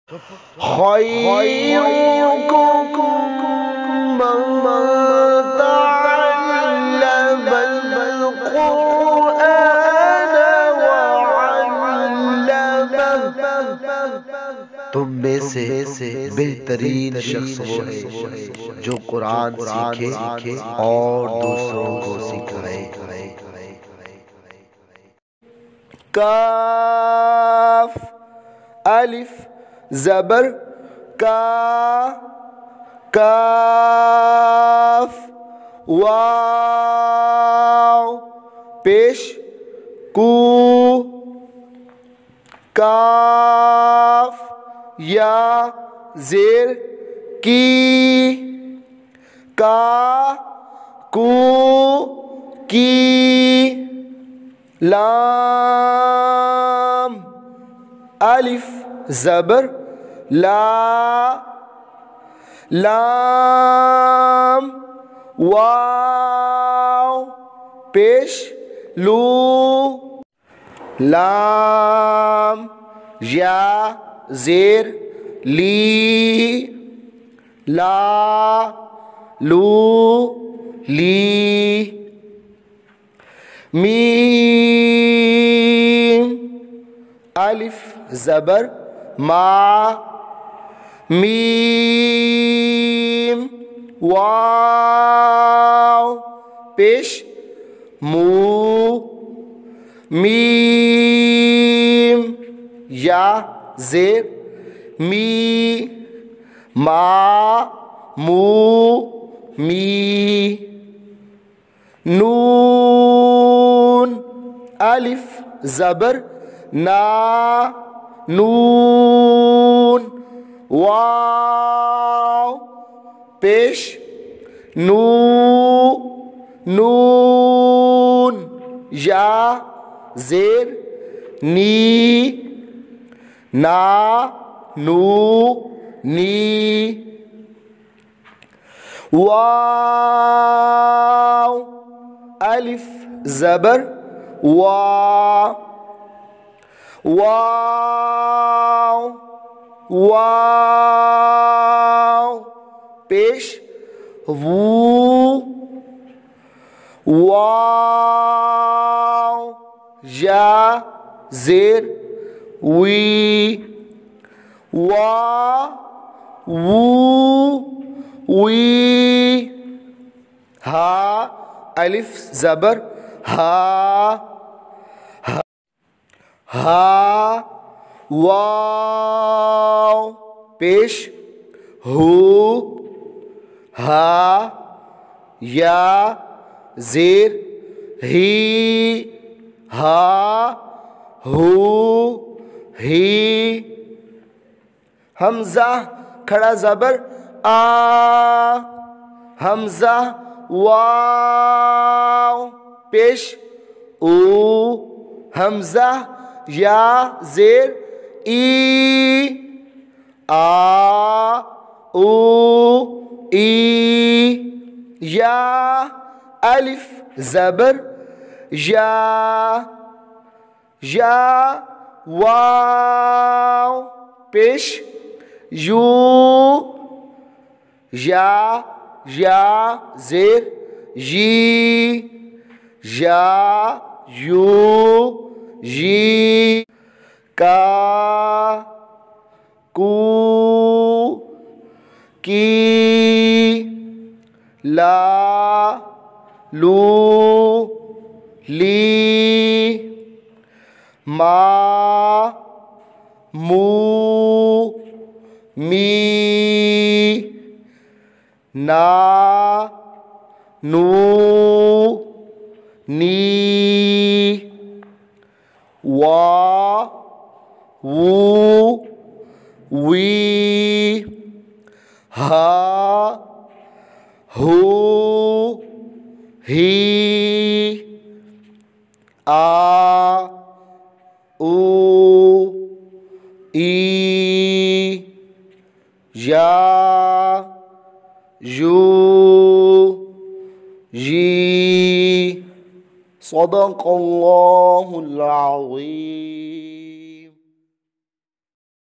خيركم من تعلم القرآن وعلمه. تم میں سے بہترین شخص وہ ہے جو قرآن سیکھے اور دوسروں کو سکھائے. کاف الف زبر کا کاف واو پیش کو کاف یا زیر کی کا کو کی لام الف زبر لا لام واو پیش لو لام یا زیر لی لا لو لی میم الف زبر ما میم واو پیش مو میم یا زیر می ما مو می نون الف زبر نا نون واو پیش نو نون یا زیر نی نا نو نی واو الف زبر وا واو واو پیش وو واو یا زیر وی وا وو وی ہا الف زبر ہا ہا واو پیش ہو ہا یا زیر ہی ہا ہو ہی حمزہ کھڑا زبر آ حمزہ واو پیش او حمزہ یا زیر ای آ او ای یا الف زبر یا یا واو پیش یو یا زیر یی یا یو یی کا کو کی لا لو لی ما مو می نا نو نی وا وو وی ہا ہو ہی آ او ای یا یو جی صدق اللہ العظیم.